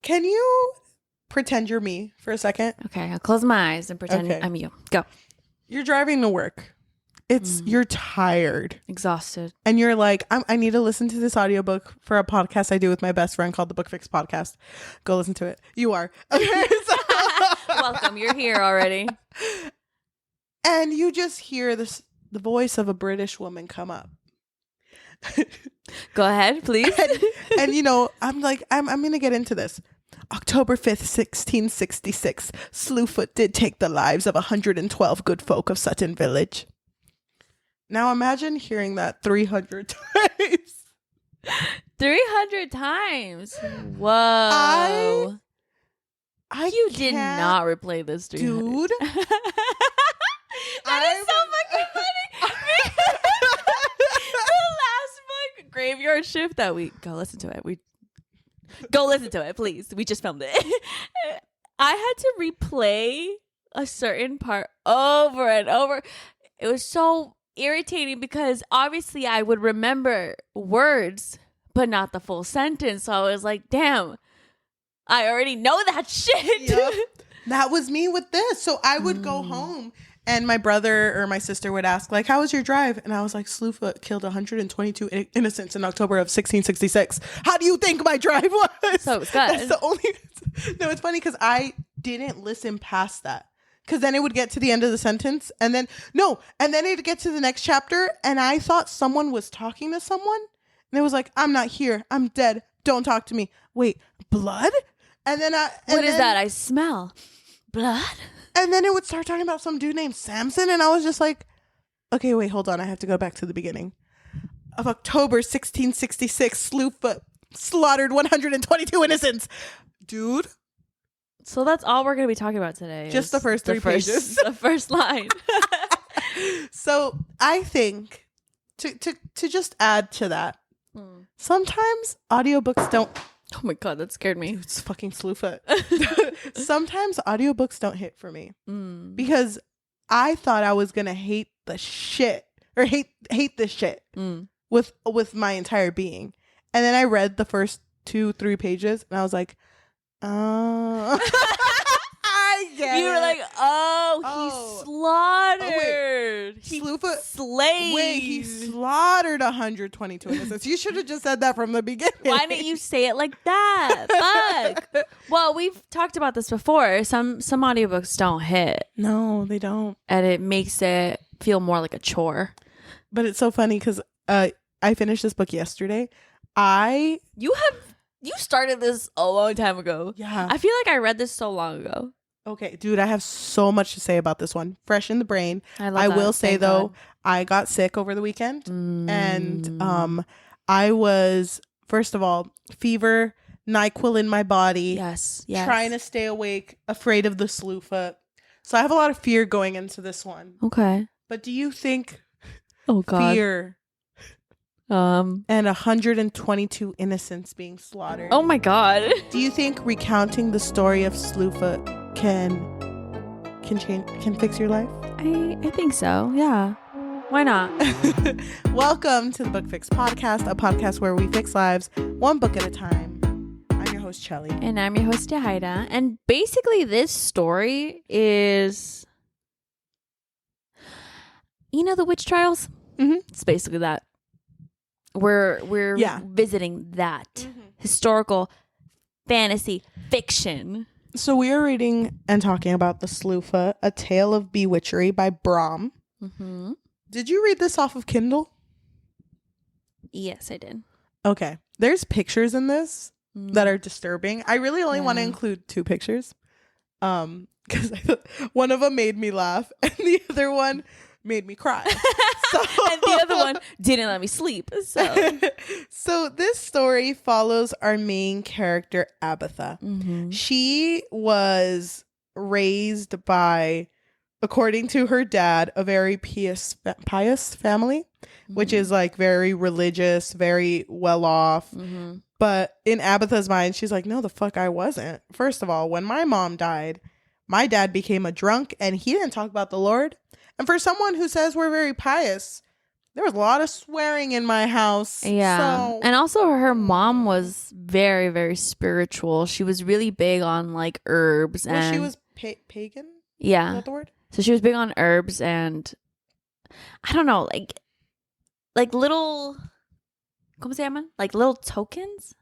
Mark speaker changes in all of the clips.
Speaker 1: Can you pretend you're me for a second?
Speaker 2: Okay, I'll close my eyes and pretend I'm you. Go.
Speaker 1: You're driving to work. You're tired.
Speaker 2: Exhausted.
Speaker 1: And you're like, I need to listen to this audiobook for a podcast I do with my best friend called the Book Fix Podcast. Go listen to it. You are. Okay.
Speaker 2: Welcome. You're here already.
Speaker 1: And you just hear the voice of a British woman come up.
Speaker 2: Go ahead, please.
Speaker 1: and I'm like, I'm going to get into this. October 5th, 1666, Slewfoot did take the lives of 112 good folk of Sutton Village. Now imagine hearing that 300 times.
Speaker 2: 300 times. Whoa. You did not replay this, 300.
Speaker 1: Dude.
Speaker 2: That is so fucking funny. The last book, Graveyard Shift, that we go listen to it. Go listen to it, please. We just filmed it. I had to replay a certain part over and over. It was so irritating because obviously I would remember words, but not the full sentence. So I was like, damn, I already know that shit.
Speaker 1: Yep. That was me with this. So I would go home and my brother or my sister would ask, like, how was your drive? And I was like, Slewfoot killed 122 innocents in October of 1666. How do you think my drive was?
Speaker 2: So it was good.
Speaker 1: That's the only... No, it's funny because I didn't listen past that. Because then it would get to the end of the sentence. And then it'd get to the next chapter. And I thought someone was talking to someone. And it was like, I'm not here. I'm dead. Don't talk to me. Wait, blood? And then
Speaker 2: what is that? I smell blood.
Speaker 1: And then it would start talking about some dude named Samson. And I was just like, okay, wait, hold on. I have to go back to the beginning. Of October 1666, Slewfoot slaughtered 122 innocents. Dude.
Speaker 2: So that's all we're going to be talking about today.
Speaker 1: Just the first three pages.
Speaker 2: The first line.
Speaker 1: So I think to just add to that, sometimes audiobooks don't...
Speaker 2: Oh my God, that scared me.
Speaker 1: Dude, it's fucking Slewfoot. Sometimes audiobooks don't hit for me because I thought I was going to hate the shit or hate this shit with my entire being. And then I read the first 2-3 pages and I was like, oh, I get
Speaker 2: You were
Speaker 1: it.
Speaker 2: like, he slaughtered.
Speaker 1: He Slewfoot
Speaker 2: slayed.
Speaker 1: Wait, he slaughtered 122 innocents. You should have just said that from the beginning.
Speaker 2: Why didn't you say it like that? Fuck. Well, we've talked about this before. Some audiobooks don't hit.
Speaker 1: No, they don't.
Speaker 2: And it makes it feel more like a chore.
Speaker 1: But it's so funny because I finished this book yesterday.
Speaker 2: You started this a long time ago.
Speaker 1: Yeah.
Speaker 2: I feel like I read this so long ago.
Speaker 1: Okay, dude, I have so much to say about this one. Fresh in the brain.
Speaker 2: I
Speaker 1: will say
Speaker 2: Thank
Speaker 1: though,
Speaker 2: God.
Speaker 1: I got sick over the weekend and I was, first of all, fever, NyQuil in my body.
Speaker 2: Yes.
Speaker 1: Trying to stay awake, afraid of the Slewfoot. So I have a lot of fear going into this one.
Speaker 2: Okay.
Speaker 1: But do you think
Speaker 2: Oh God.
Speaker 1: fear and 122 innocents being slaughtered?
Speaker 2: Oh my God.
Speaker 1: Do you think recounting the story of Slewfoot can fix your life?
Speaker 2: I think so. Yeah. Why not?
Speaker 1: Welcome to the Book Fix Podcast, a podcast where we fix lives one book at a time. I'm your host, Cheli.
Speaker 2: And I'm your host, Yajaira. And basically this story is, the witch trials?
Speaker 1: Mm-hmm.
Speaker 2: It's basically that. We're visiting that historical fantasy fiction.
Speaker 1: So we are reading and talking about The Slewfoot, A Tale of Bewitchery by Brom.
Speaker 2: Mm-hmm.
Speaker 1: Did you read this off of Kindle?
Speaker 2: Yes, I did.
Speaker 1: Okay. There's pictures in this that are disturbing. I really only want to include 2 pictures. Because one of them made me laugh and the other one made me cry.
Speaker 2: And the other one didn't let me sleep.
Speaker 1: So this story follows our main character, Abitha.
Speaker 2: Mm-hmm.
Speaker 1: She was raised by, according to her dad, a very pious family, which is like very religious, very well off.
Speaker 2: Mm-hmm.
Speaker 1: But in Abitha's mind, she's like, no, the fuck I wasn't. First of all, when my mom died, my dad became a drunk and he didn't talk about the Lord. And for someone who says we're very pious, there was a lot of swearing in my house.
Speaker 2: Yeah.
Speaker 1: So.
Speaker 2: And also her mom was very, very spiritual. She was really big on like herbs.
Speaker 1: Well,
Speaker 2: and
Speaker 1: she was pagan? Is
Speaker 2: Yeah.
Speaker 1: that the word?
Speaker 2: So she was big on herbs and I don't know, like little, ¿cómo se llaman? Like little tokens?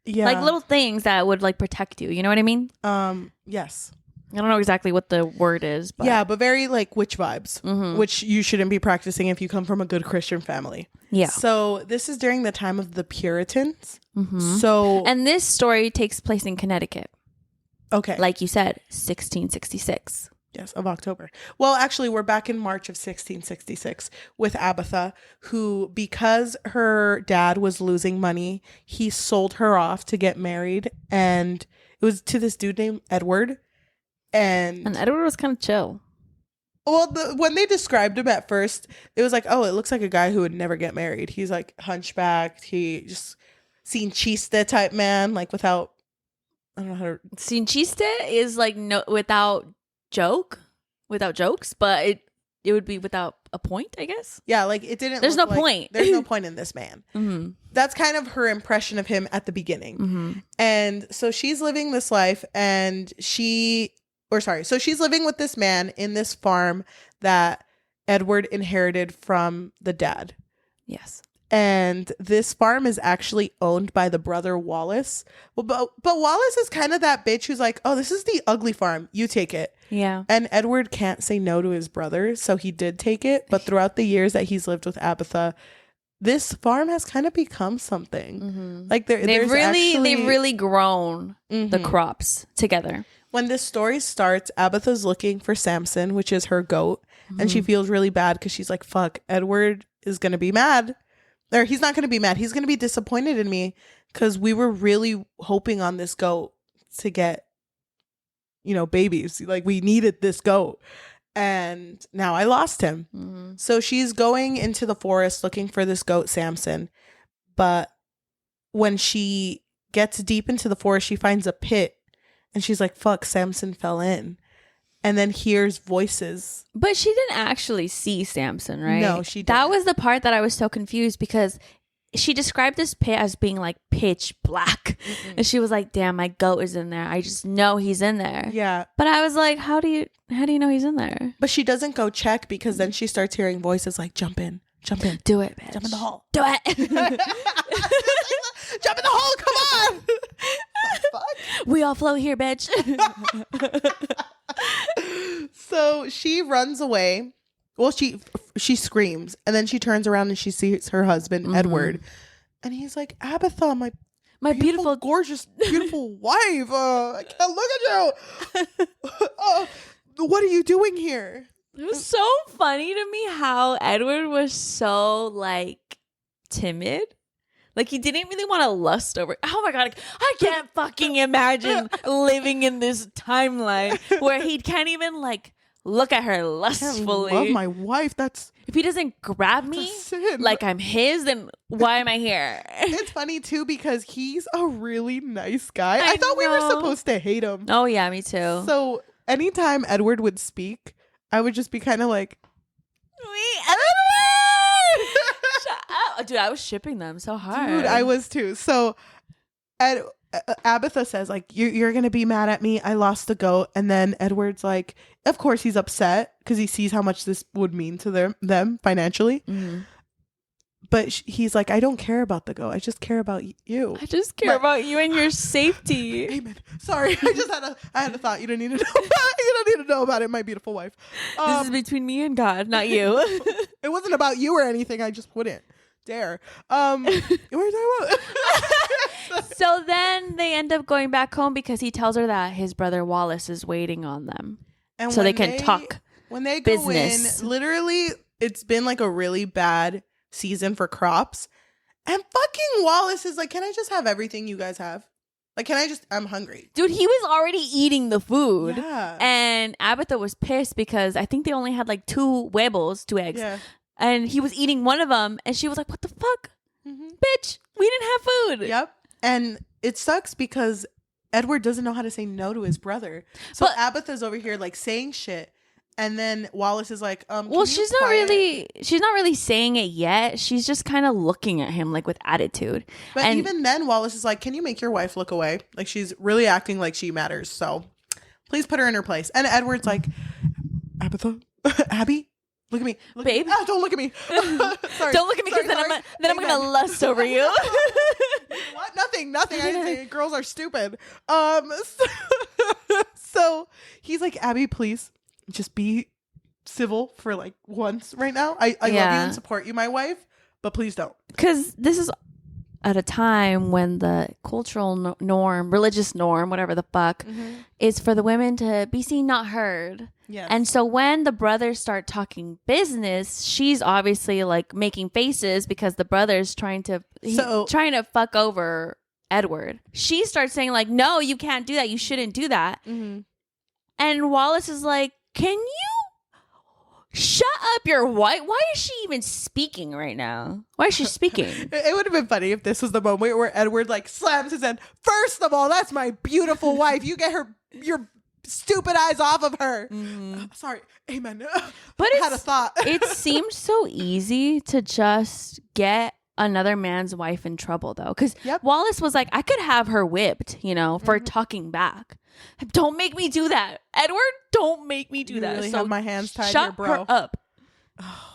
Speaker 1: Yeah.
Speaker 2: Like little things that would like protect you. You know what I mean?
Speaker 1: Yes.
Speaker 2: I don't know exactly what the word is, but
Speaker 1: yeah, but very like witch vibes, which you shouldn't be practicing if you come from a good Christian family.
Speaker 2: Yeah.
Speaker 1: So this is during the time of the Puritans. So
Speaker 2: and this story takes place in Connecticut.
Speaker 1: Okay.
Speaker 2: Like you said, 1666.
Speaker 1: Yes, of October. Well, actually, we're back in March of 1666 with Abitha, who, because her dad was losing money, he sold her off to get married. And it was to this dude named Edward. And
Speaker 2: Edward was kind of chill.
Speaker 1: Well, when they described him at first, it was like, oh, it looks like a guy who would never get married. He's like hunchbacked. He just sin chiste type man, like without, I don't know how to.
Speaker 2: Sin chiste is like no without jokes, but it would be without a point, I guess.
Speaker 1: Yeah, like it didn't.
Speaker 2: There's no point.
Speaker 1: There's no point in this man. That's kind of her impression of him at the beginning. And so she's living this life, and so she's living with this man in this farm that Edward inherited from the dad.
Speaker 2: Yes.
Speaker 1: And this farm is actually owned by the brother Wallace. Well, but Wallace is kind of that bitch who's like, oh, this is the ugly farm. You take it.
Speaker 2: Yeah.
Speaker 1: And Edward can't say no to his brother, so he did take it. But throughout the years that he's lived with Abitha, this farm has kind of become something. Like they've
Speaker 2: really grown the crops together.
Speaker 1: When this story starts, Abitha's looking for Samson, which is her goat, and she feels really bad because she's like, fuck, Edward is gonna be mad. Or he's not going to be mad. He's going to be disappointed in me because we were really hoping on this goat to get, babies. Like we needed this goat. And now I lost him. So she's going into the forest looking for this goat, Samson. But when she gets deep into the forest, she finds a pit and she's like, fuck, Samson fell in. And then hears voices.
Speaker 2: But she didn't actually see Samson, right?
Speaker 1: No, she didn't.
Speaker 2: That was the part that I was so confused because she described this pit as being like pitch black. And she was like, damn, my goat is in there. I just know he's in there.
Speaker 1: Yeah.
Speaker 2: But I was like, how do you know he's in there?
Speaker 1: But she doesn't go check because then she starts hearing voices like, jump in.
Speaker 2: Do it, bitch.
Speaker 1: Jump in the hole.
Speaker 2: Do it.
Speaker 1: Jump in the hole. Come on. Fuck?
Speaker 2: We all float here, bitch.
Speaker 1: So she runs away. Well, she screams, and then she turns around and she sees her husband, Edward, and he's like, Abitha, my beautiful, gorgeous, beautiful wife. I can't look at you. What are you doing here?
Speaker 2: It was so funny to me how Edward was so like timid. Like he didn't really want to lust over. Oh my god, I can't fucking imagine living in this timeline where he can't even like look at her lustfully.
Speaker 1: I love my wife.
Speaker 2: If he doesn't grab me like I'm his, then why am I here?
Speaker 1: It's funny too because he's a really nice guy. I thought we were supposed to hate him.
Speaker 2: Oh yeah, me too.
Speaker 1: So anytime Edward would speak, I would just be kind of like,
Speaker 2: Edward! Dude, I was shipping them so hard.
Speaker 1: Dude, I was too. So Abitha says, like, you're going to be mad at me. I lost the goat. And then Edward's like, of course he's upset because he sees how much this would mean to them financially. But he's like, I don't care about the goat. I just care about you.
Speaker 2: I just care about you and your safety.
Speaker 1: Amen. Sorry. I had a thought. You don't need to know about it. You don't need to know about it, my beautiful wife.
Speaker 2: This is between me and God, not you.
Speaker 1: It wasn't about you or anything. I just wouldn't dare. What were you talking about?
Speaker 2: So then they end up going back home because he tells her that his brother Wallace is waiting on them.
Speaker 1: And
Speaker 2: so they can talk
Speaker 1: when they go
Speaker 2: business.
Speaker 1: in, literally, it's been like a really bad season for crops. And fucking Wallace is like, can I just have everything you guys have? Like, I'm hungry.
Speaker 2: Dude, he was already eating the food.
Speaker 1: Yeah.
Speaker 2: And Abitha was pissed because I think they only had like two eggs.
Speaker 1: Yeah.
Speaker 2: And he was eating one of them. And she was like, what the fuck? Bitch, we didn't have food.
Speaker 1: Yep. And it sucks because Edward doesn't know how to say no to his brother. So Abitha's over here like saying shit. And then Wallace is like,
Speaker 2: well, she's not really saying it yet. She's just kind of looking at him like with attitude.
Speaker 1: But even then, Wallace is like, can you make your wife look away? Like, she's really acting like she matters. So please put her in her place. And Edward's like, Abitha, Abby, look at me.
Speaker 2: Babe.
Speaker 1: Don't look at me. Sorry.
Speaker 2: Don't look at me because then I'm going to lust over you.
Speaker 1: What? Nothing. I didn't say it. Girls are stupid. So he's like, Abby, please just be civil for like once right now. I love you and support you, my wife, but please don't. Because
Speaker 2: this is at a time when the cultural norm, religious norm, whatever the fuck, is for the women to be seen, not heard. Yes. And so when the brothers start talking business, she's obviously like making faces because the brother's trying to fuck over Edward. She starts saying like, no, you can't do that. You shouldn't do that. And Wallace is like, can you shut up your wife? Why is she even speaking right now? Why is she speaking?
Speaker 1: It would have been funny if this was the moment where Edward like slams his hand. First of all, that's my beautiful wife. You get your stupid eyes off of her. Sorry. Amen. But I had a thought.
Speaker 2: It seemed so easy to just get another man's wife in trouble though. Because Wallace was like, I could have her whipped, for talking back. Don't make me do that. Edward, don't make me do that.
Speaker 1: Really have my hands tied
Speaker 2: shut
Speaker 1: here, bro.
Speaker 2: Her up.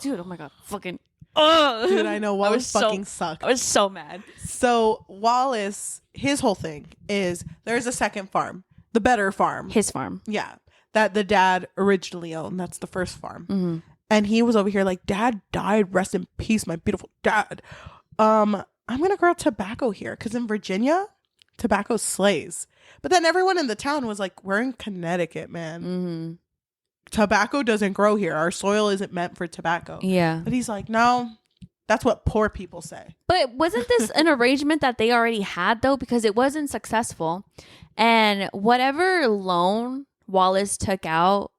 Speaker 2: Dude, oh my God. Fucking.
Speaker 1: Dude, I know. Wallace sucked.
Speaker 2: I was so mad.
Speaker 1: So Wallace, his whole thing is there's a second farm. The better farm.
Speaker 2: His farm.
Speaker 1: Yeah. That the dad originally owned. That's the first farm. And he was over here like, Dad died. Rest in peace, my beautiful dad. I'm going to grow tobacco here. Because in Virginia, tobacco slays. But then everyone in the town was like, we're in Connecticut, man. Tobacco doesn't grow here. Our soil isn't meant for tobacco.
Speaker 2: Yeah.
Speaker 1: But he's like, no, that's what poor people say.
Speaker 2: But wasn't this an arrangement that they already had, though? Because it wasn't successful. And whatever loan Wallace took out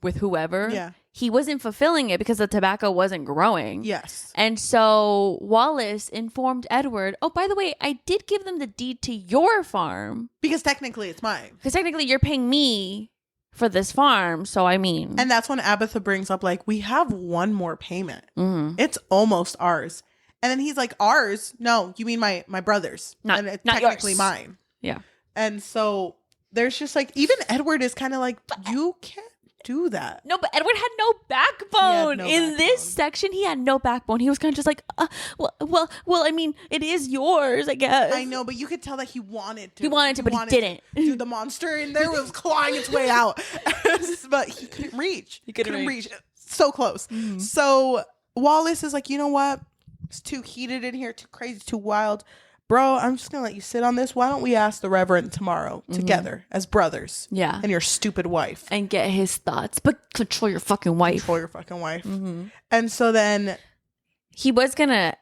Speaker 2: with whoever, he wasn't fulfilling it because the tobacco wasn't growing.
Speaker 1: Yes.
Speaker 2: And so Wallace informed Edward, oh, by the way, I did give them the deed to your farm.
Speaker 1: Because technically it's mine.
Speaker 2: Because technically you're paying me for this farm. So I mean.
Speaker 1: And that's when Abitha brings up like, we have one more payment. It's almost ours. And then he's like, ours? No, you mean my brother's. And it's not technically yours. Mine.
Speaker 2: Yeah.
Speaker 1: And so there's just like, even Edward is kind of like, you can't do that.
Speaker 2: No, but Edward had no backbone. In this section, he had no backbone. He was kind of just like, well, I mean, it is yours, I guess.
Speaker 1: I know, but you could tell that he wanted to.
Speaker 2: But he didn't.
Speaker 1: Dude, the monster in there was clawing its way out. But he couldn't reach. He couldn't reach. So close. So Wallace is like, you know what? It's too heated in here, too crazy, too wild. Bro, I'm just going to let you sit on this. Why don't we ask the Reverend tomorrow together as brothers?
Speaker 2: Yeah.
Speaker 1: And your stupid wife.
Speaker 2: And get his thoughts. But control your fucking wife.
Speaker 1: And so then.
Speaker 2: He was going to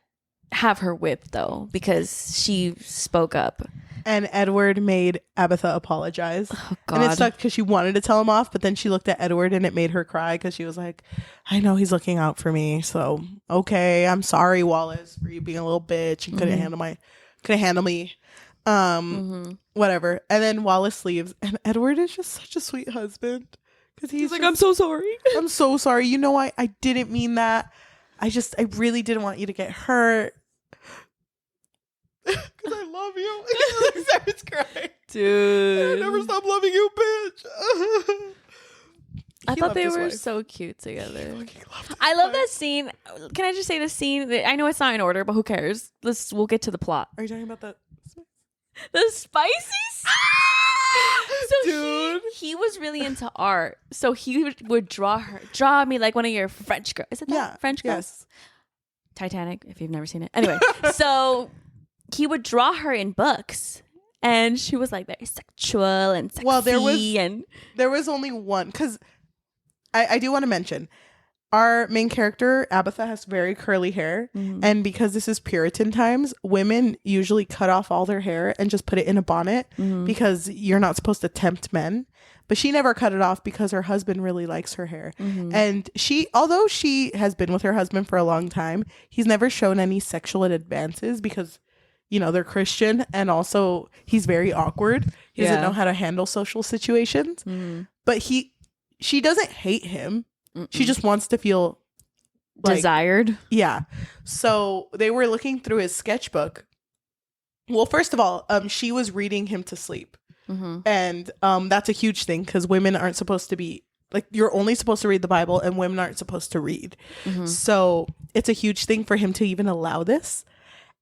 Speaker 2: have her whipped, though, because she spoke up.
Speaker 1: And Edward made Abitha apologize.
Speaker 2: Oh, God.
Speaker 1: And it sucked because she wanted to tell him off, but then she looked at Edward and it made her cry because she was like, I know he's looking out for me. So, okay, I'm sorry, Wallace, for you being a little bitch and couldn't handle me. Whatever. And then Wallace leaves and Edward is just such a sweet husband. Because he's like, I'm so sorry. I'm so sorry. You know, I didn't mean that. I really didn't want you to get hurt. Because I love you. He starts crying.
Speaker 2: Dude.
Speaker 1: I never stop loving you, bitch.
Speaker 2: I thought they were so cute together. I love that scene. Can I just say the scene? I know it's not in order, but who cares? We'll get to the plot.
Speaker 1: Are you talking about
Speaker 2: the spices? So dude, he was really into art. So he would draw me like one of your French girls. Is it that?
Speaker 1: Yeah,
Speaker 2: French girls?
Speaker 1: Yes.
Speaker 2: Titanic, if you've never seen it. Anyway, so he would draw her in books. And she was like very sexual and sexy. Well, there
Speaker 1: was only one. Because I do want to mention, our main character, Abitha, has very curly hair. And because this is Puritan times, women usually cut off all their hair and just put it in a bonnet because you're not supposed to tempt men. But she never cut it off because her husband really likes her hair. And although she has been with her husband for a long time, he's never shown any sexual advances because, they're Christian. And also he's very awkward. He doesn't know how to handle social situations. But she doesn't hate him.
Speaker 2: Mm-mm.
Speaker 1: She just wants to feel like,
Speaker 2: desired.
Speaker 1: Yeah. So they were looking through his sketchbook. Well, first of all, she was reading him to sleep.
Speaker 2: Mm-hmm.
Speaker 1: And that's a huge thing because women aren't supposed to be like, you're only supposed to read the Bible and women aren't supposed to read.
Speaker 2: Mm-hmm.
Speaker 1: So it's a huge thing for him to even allow this.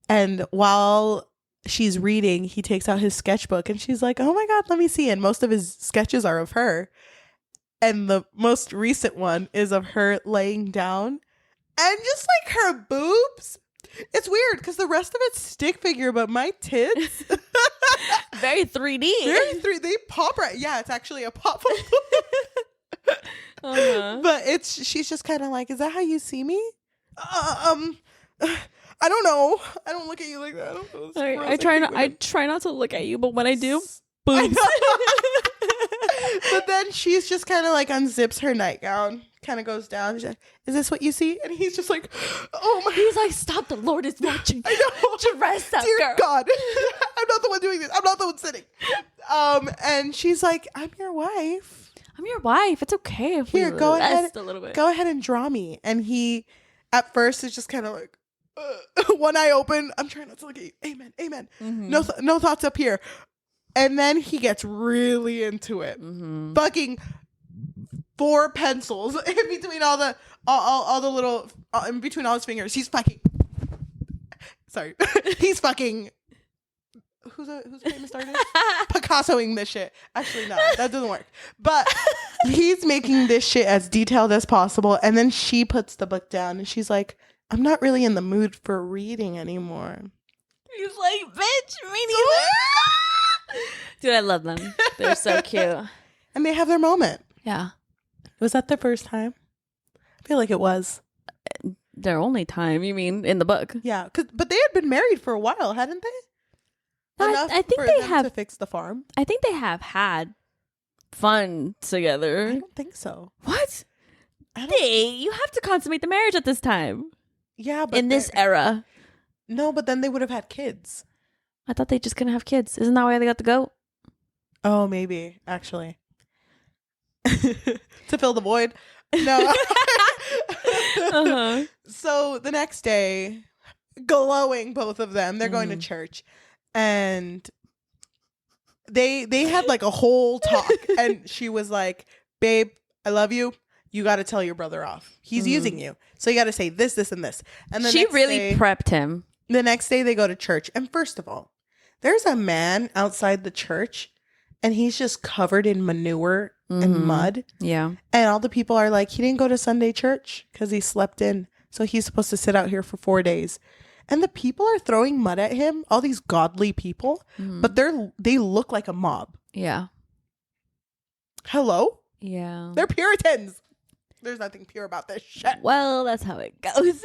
Speaker 1: And while she's reading, he takes out his sketchbook and she's like, oh my God, let me see. And most of his sketches are of her. And the most recent one is of her laying down and just like her boobs. It's weird because the rest of it's stick figure, but my tits.
Speaker 2: Very 3D.
Speaker 1: They pop right. Yeah, it's actually a pop. But she's just kind of like, is that how you see me? I don't know. I don't look at you like that.
Speaker 2: I try not to look at you, but when I do, boobs.
Speaker 1: But then she's just kind of like unzips her nightgown, kind of goes down. She's like, is this what you see? And he's just like, oh my.
Speaker 2: He's like, stop, the Lord is watching.
Speaker 1: I know.
Speaker 2: Dress up,
Speaker 1: Dear
Speaker 2: girl.
Speaker 1: God. I'm not the one doing this. I'm not the one sitting. And she's like, I'm your wife.
Speaker 2: I'm your wife. It's okay if
Speaker 1: Here,
Speaker 2: we
Speaker 1: go ahead.
Speaker 2: rest a little bit.
Speaker 1: Go ahead and draw me. And he, at first, is just kind of like, one eye open. I'm trying not to look at you. Amen. Amen.
Speaker 2: Mm-hmm.
Speaker 1: No thoughts up here. And then he gets really into it.
Speaker 2: Mm-hmm.
Speaker 1: Fucking 4 pencils in between all the little in between all his fingers. He's fucking. Sorry, he's fucking. Who's a famous artist? Picassoing this shit. Actually, no, that doesn't work. But he's making this shit as detailed as possible. And then she puts the book down and she's like, "I'm not really in the mood for reading anymore."
Speaker 2: He's like, "Bitch, me neither." Dude, I love them. They're so cute.
Speaker 1: And they have their moment.
Speaker 2: Yeah.
Speaker 1: Was that their first time? I feel like it was.
Speaker 2: Their only time, you mean, in the book?
Speaker 1: Yeah, but they had been married for a while, hadn't they? Enough
Speaker 2: I think
Speaker 1: for
Speaker 2: they
Speaker 1: them
Speaker 2: have
Speaker 1: to fix the farm.
Speaker 2: I think they have had fun together.
Speaker 1: I don't think so.
Speaker 2: What? You have to consummate the marriage at this time.
Speaker 1: Yeah, but
Speaker 2: in this era.
Speaker 1: No, but then they would have had kids.
Speaker 2: I thought they just couldn't have kids. Isn't that why they got the goat?
Speaker 1: Oh, maybe, actually. To fill the void. No. So the next day, glowing, both of them, they're going to church. And they had like a whole talk. And she was like, babe, I love you. You got to tell your brother off. He's using you. So you got to say this, this, and this. And then
Speaker 2: she really prepped him.
Speaker 1: The next day they go to church. And first of all, there's a man outside the church and he's just covered in manure and mud.
Speaker 2: Yeah.
Speaker 1: And all the people are like, he didn't go to Sunday church because he slept in. So he's supposed to sit out here for 4 days. And the people are throwing mud at him, all these godly people, but they look like a mob.
Speaker 2: Yeah.
Speaker 1: Hello?
Speaker 2: Yeah.
Speaker 1: They're Puritans. There's nothing pure about this shit.
Speaker 2: Well, that's how it goes.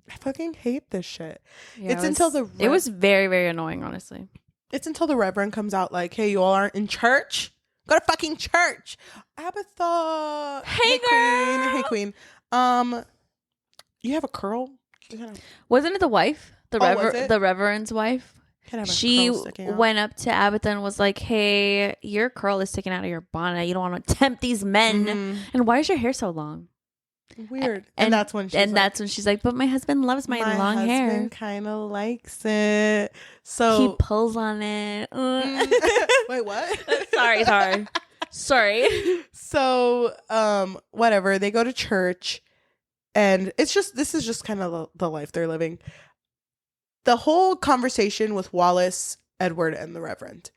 Speaker 1: I fucking hate this shit.
Speaker 2: Yeah, it was very, very annoying, honestly.
Speaker 1: It's until the Reverend comes out like, hey, you all aren't in church? Go to fucking church. Abitha.
Speaker 2: Hey, girl.
Speaker 1: Hey, queen. You have a curl?
Speaker 2: Wasn't it the wife?
Speaker 1: Was it?
Speaker 2: The Reverend's wife? She went up to Abitha and was like, hey, your curl is sticking out of your bonnet. You don't want to tempt these men. And why is your hair so long?
Speaker 1: Weird. And that's when
Speaker 2: she's like, but my husband loves my long hair.
Speaker 1: My husband kind of likes it. So
Speaker 2: he pulls on it.
Speaker 1: Wait, what?
Speaker 2: Sorry.
Speaker 1: So, whatever. They go to church and this is just kind of the life they're living. The whole conversation with Wallace, Edward, and the Reverend.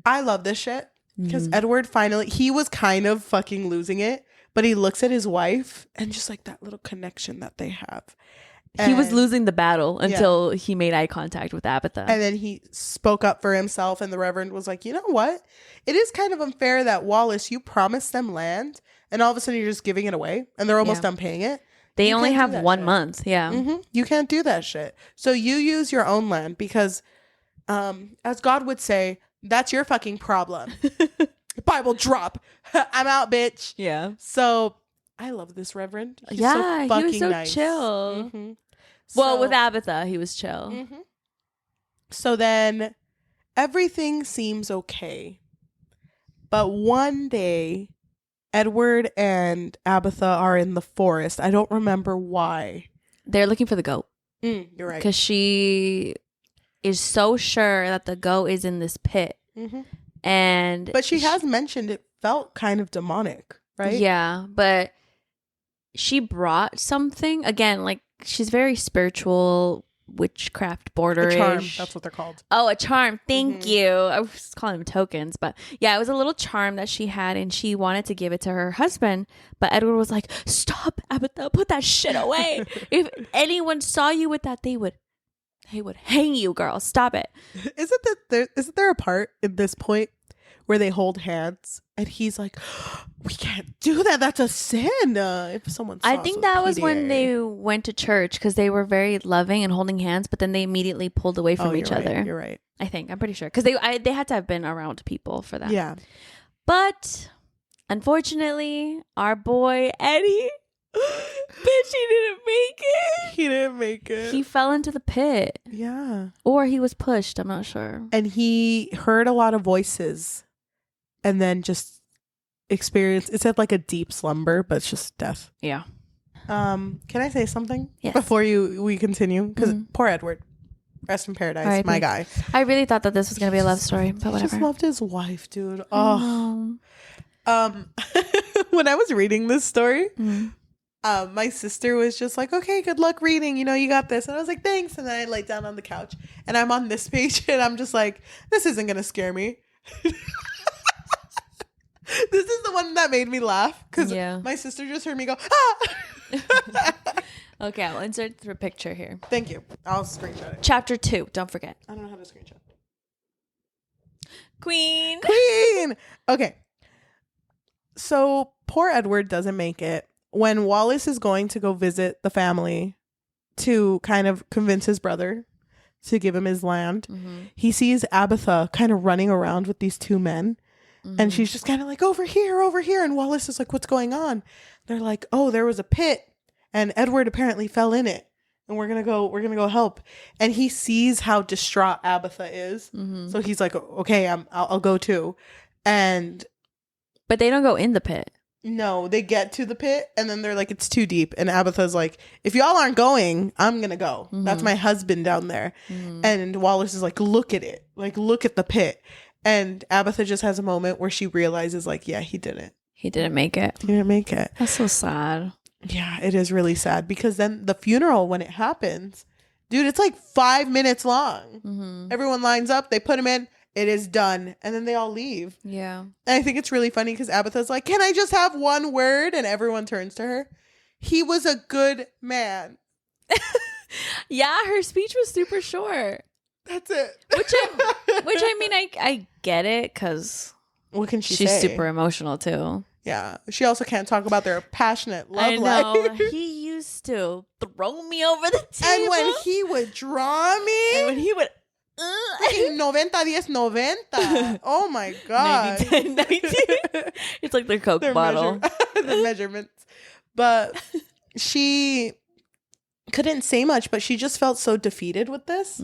Speaker 1: I love this shit because Edward he was kind of fucking losing it. But he looks at his wife and just like that little connection that they have.
Speaker 2: He was losing the battle until he made eye contact with Abitha.
Speaker 1: And then he spoke up for himself and the Reverend was like, you know what? It is kind of unfair that Wallace, you promised them land and all of a sudden you're just giving it away and they're almost done paying it.
Speaker 2: They only have 1 month. Yeah.
Speaker 1: You can't do that shit. So you use your own land because as God would say, that's your fucking problem. Bible drop. I'm out, bitch.
Speaker 2: Yeah.
Speaker 1: So I love this Reverend.
Speaker 2: He's so fucking he was so nice. Chill. Well, with Abitha, he was chill.
Speaker 1: So then everything seems okay. But one day Edward and Abitha are in the forest. I don't remember why.
Speaker 2: They're looking for the goat.
Speaker 1: You're right.
Speaker 2: Because she is so sure that the goat is in this pit.
Speaker 1: But she has mentioned it felt kind of demonic, right?
Speaker 2: Yeah, but she brought something. Again, like, she's very spiritual, witchcraft border-ish.
Speaker 1: A charm, that's what they're called.
Speaker 2: Oh, a charm. Thank you. I was calling them tokens, but yeah, it was a little charm that she had, and she wanted to give it to her husband, but Edward was like, stop, Abitha, put that shit away. If anyone saw you with that, they would hang you, girl. Stop it.
Speaker 1: Isn't there a part in this point where they hold hands and he's like, we can't do that, that's a sin, if someone saw
Speaker 2: I think
Speaker 1: us
Speaker 2: that
Speaker 1: with
Speaker 2: was when
Speaker 1: PDA.
Speaker 2: they went to church, because they were very loving and holding hands, but then they immediately pulled away from each other.
Speaker 1: You're right.
Speaker 2: I think, I'm pretty sure, because they had to have been around people for that.
Speaker 1: Yeah.
Speaker 2: But unfortunately, our boy Eddie, bitch, he didn't make it.
Speaker 1: He didn't make it.
Speaker 2: He fell into the pit.
Speaker 1: Yeah.
Speaker 2: Or he was pushed. I'm not sure.
Speaker 1: And he heard a lot of voices and then just experienced, it said like a deep slumber, but it's just death.
Speaker 2: Yeah.
Speaker 1: Can I say something?
Speaker 2: Yes.
Speaker 1: Before we continue? Because poor Edward. Rest in paradise,
Speaker 2: R.I.P.
Speaker 1: my guy.
Speaker 2: I really thought that this was going to be a love story, but
Speaker 1: He
Speaker 2: whatever.
Speaker 1: just loved his wife, dude. Oh. When I was reading this story, my sister was just like, okay, good luck reading. You know, you got this. And I was like, thanks. And then I laid down on the couch and I'm on this page and I'm just like, this isn't going to scare me. This is the one that made me laugh because my sister just heard me go, ah.
Speaker 2: Okay, I'll insert the picture here.
Speaker 1: Thank you. I'll screenshot it.
Speaker 2: Chapter 2. Don't forget.
Speaker 1: I don't know how to screenshot.
Speaker 2: Queen.
Speaker 1: Okay. So poor Edward doesn't make it. When Wallace is going to go visit the family to kind of convince his brother to give him his land, he sees Abitha kind of running around with these two men. And she's just kind of like, over here. And Wallace is like, what's going on? They're like, oh, there was a pit and Edward apparently fell in it. And we're going to go help. And he sees how distraught Abitha is. So he's like, okay, I'll go too. But
Speaker 2: they don't go in the pit.
Speaker 1: No, they get to the pit and then they're like, it's too deep. And Abitha's like, if y'all aren't going, I'm going to go. That's my husband down there. And Wallace is like, look at it. Like, look at the pit. And Abitha just has a moment where she realizes like, yeah, he didn't.
Speaker 2: He didn't make it.
Speaker 1: He didn't make it.
Speaker 2: That's so sad.
Speaker 1: Yeah, it is really sad because then the funeral, when it happens, dude, it's like 5 minutes long. Everyone lines up. They put him in. It is done. And then they all leave.
Speaker 2: Yeah.
Speaker 1: And I think it's really funny because Abitha's like, can I just have one word? And everyone turns to her. He was a good man.
Speaker 2: Yeah, her speech was super short.
Speaker 1: That's it.
Speaker 2: Which I mean, I get it because
Speaker 1: what can
Speaker 2: she's
Speaker 1: say?
Speaker 2: super emotional too.
Speaker 1: Yeah. She also can't talk about their passionate love
Speaker 2: I know.
Speaker 1: life.
Speaker 2: He used to throw me over the table.
Speaker 1: And when he would draw me.
Speaker 2: And when he would...
Speaker 1: 90-10-90. Oh my God.
Speaker 2: 90. It's like their Coke bottle.
Speaker 1: The measurements. But she couldn't say much, but she just felt so defeated with this.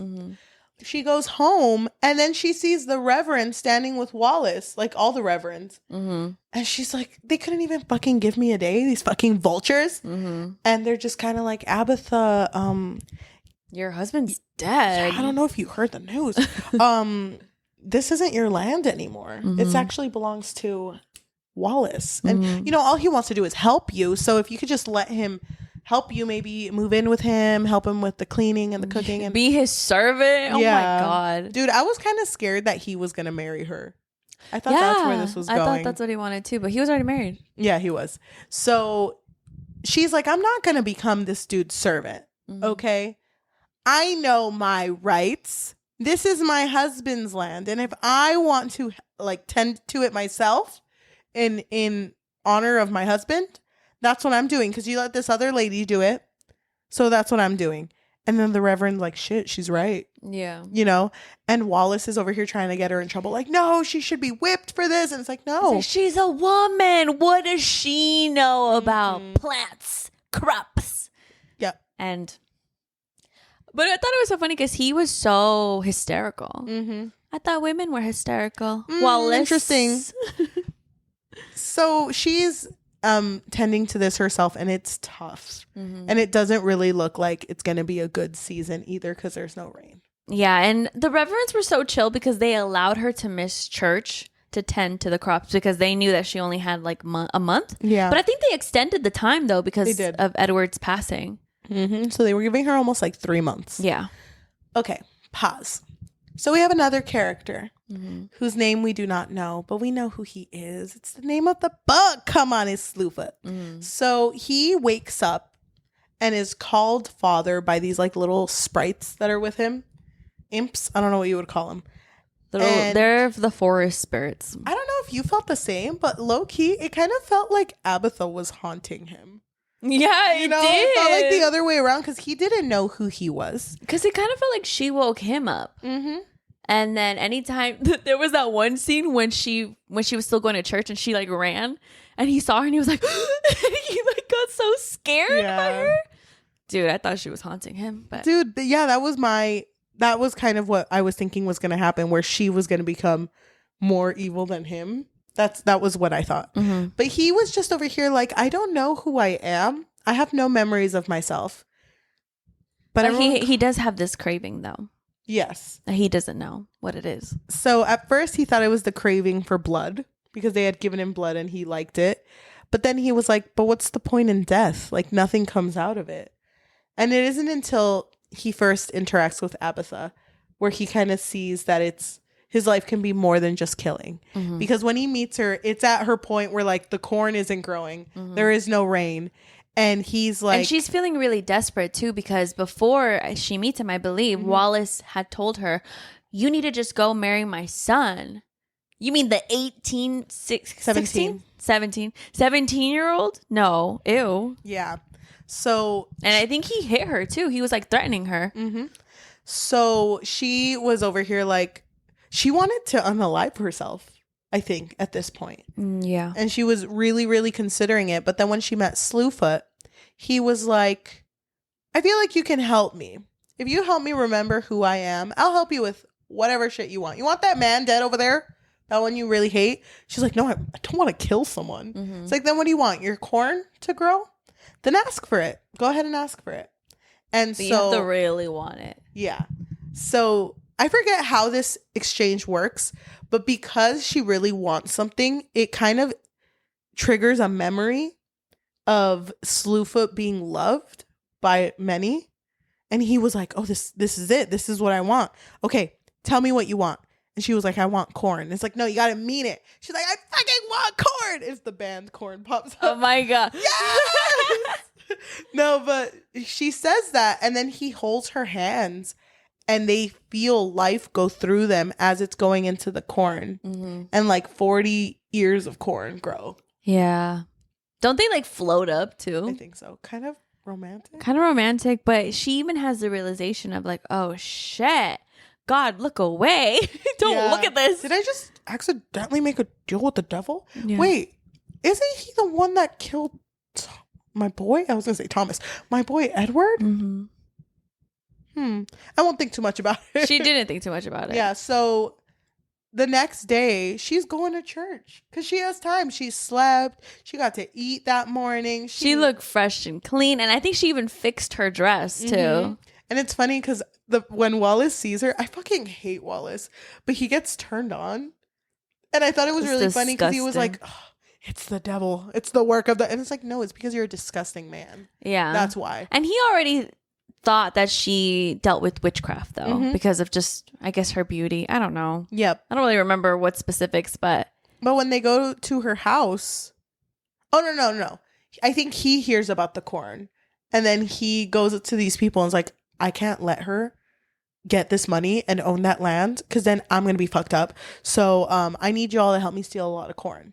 Speaker 1: She goes home and then she sees the Reverend standing with Wallace, like all the Reverends. And she's like, they couldn't even fucking give me a day, these fucking vultures. And they're just kind of like, Abitha,
Speaker 2: your husband's dead.
Speaker 1: I don't know if you heard the news. This isn't your land anymore. It actually belongs to Wallace. And, you know, all he wants to do is help you. So if you could just let him help you, maybe move in with him, help him with the cleaning and the cooking. And
Speaker 2: be his servant? Oh my God.
Speaker 1: Dude, I was kind of scared that he was going to marry her. I thought that's where this was going.
Speaker 2: I thought that's what he wanted too, but he was already married.
Speaker 1: Yeah, he was. So she's like, I'm not going to become this dude's servant. Okay? I know my rights. This is my husband's land. And if I want to like tend to it myself in honor of my husband, that's what I'm doing. Because you let this other lady do it. So that's what I'm doing. And then the Reverend's like, shit, she's right.
Speaker 2: Yeah.
Speaker 1: You know? And Wallace is over here trying to get her in trouble. Like, no, she should be whipped for this. And it's like, no.
Speaker 2: Like, she's a woman. What does she know about plants, crops?
Speaker 1: Yeah.
Speaker 2: But I thought it was so funny because he was so hysterical. I thought women were hysterical. Wallace.
Speaker 1: Interesting. So she's tending to this herself, and it's tough.
Speaker 2: Mm-hmm.
Speaker 1: And it doesn't really look like it's going to be a good season either because there's no rain.
Speaker 2: Yeah, and the reverends were so chill because they allowed her to miss church to tend to the crops because they knew that she only had like a month.
Speaker 1: Yeah.
Speaker 2: But I think they extended the time though because of Edward's passing.
Speaker 1: Mm-hmm. So they were giving her almost like 3 months.
Speaker 2: Yeah.
Speaker 1: Okay, pause. So we have another character whose name we do not know, but we know who he is. It's the name of the book. Come on, it's Slewfoot. So he wakes up and is called father by these like little sprites that are with him. Imps. I don't know what you would call them.
Speaker 2: They're the forest spirits.
Speaker 1: I don't know if you felt the same, but low key, it kind of felt like Abitha was haunting him.
Speaker 2: Yeah,
Speaker 1: It felt like the other way around because he didn't know who he was.
Speaker 2: Because it kind of felt like she woke him up.
Speaker 1: Mm-hmm.
Speaker 2: And then anytime there was that one scene when she was still going to church and she like ran and he saw her and he was like, he like got so scared by her. Dude, I thought she was haunting him. But
Speaker 1: dude, yeah, that was kind of what I was thinking was going to happen, where she was going to become more evil than him. That was what I thought. Mm-hmm. But he was just over here like, I don't know who I am. I have no memories of myself. But
Speaker 2: he does have this craving though.
Speaker 1: Yes.
Speaker 2: He doesn't know what it is.
Speaker 1: So at first he thought it was the craving for blood because they had given him blood and he liked it. But then he was like, but what's the point in death? Like nothing comes out of it. And it isn't until he first interacts with Abitha where he kind of sees that his life can be more than just killing. Mm-hmm. Because when he meets her, it's at her point where like the corn isn't growing. Mm-hmm. There is no rain. And he's like...
Speaker 2: And she's feeling really desperate too because before she meets him, I believe, Wallace had told her, you need to just go marry my son. You mean the 17-year-old? No. Ew.
Speaker 1: Yeah. So...
Speaker 2: And I think he hit her too. He was like threatening her.
Speaker 1: Mm-hmm. So she was over here like... She wanted to unalive herself, I think, at this point.
Speaker 2: Yeah.
Speaker 1: And she was really, really considering it. But then when she met Slewfoot, he was like, I feel like you can help me. If you help me remember who I am, I'll help you with whatever shit you want. You want that man dead over there? That one you really hate? She's like, no, I don't want to kill someone. Mm-hmm. It's like, then what do you want? Your corn to grow? Then ask for it. Go ahead and ask for it. And
Speaker 2: but
Speaker 1: so
Speaker 2: you have to really want it.
Speaker 1: Yeah. So I forget how this exchange works, but because she really wants something, it kind of triggers a memory of Slewfoot being loved by many. And he was like, oh, this is it. This is what I want. Okay, tell me what you want. And she was like, I want corn. It's like, no, you got to mean it. She's like, I fucking want corn. It's the band Corn pops up.
Speaker 2: Oh my God.
Speaker 1: Yes! No, but she says that. And then he holds her hands and they feel life go through them as it's going into the corn. Mm-hmm. And like 40 ears of corn grow.
Speaker 2: Yeah. Don't they like float up too?
Speaker 1: I think so. Kind of romantic.
Speaker 2: But she even has the realization of like, oh shit. God, look away. Don't look at this.
Speaker 1: Did I just accidentally make a deal with the devil? Yeah. Wait, isn't he the one that killed my boy? I was going to say Thomas. My boy Edward? Mm-hmm. I won't think too much about it.
Speaker 2: She didn't think too much about it.
Speaker 1: Yeah, so the next day, she's going to church because she has time. She slept. She got to eat that morning.
Speaker 2: She looked fresh and clean. And I think she even fixed her dress too. Mm-hmm.
Speaker 1: And it's funny because when Wallace sees her, I fucking hate Wallace, but he gets turned on. And I thought it was really funny because he was like, oh, it's the devil. It's the work of the... And it's like, no, it's because you're a disgusting man. Yeah. That's why.
Speaker 2: And he already thought that she dealt with witchcraft, though, because of just, I guess, her beauty. I don't know.
Speaker 1: Yep.
Speaker 2: I don't really remember what specifics, but...
Speaker 1: But when they go to her house... Oh, no. I think he hears about the corn. And then he goes to these people and is like, I can't let her get this money and own that land because then I'm going to be fucked up. So I need you all to help me steal a lot of corn.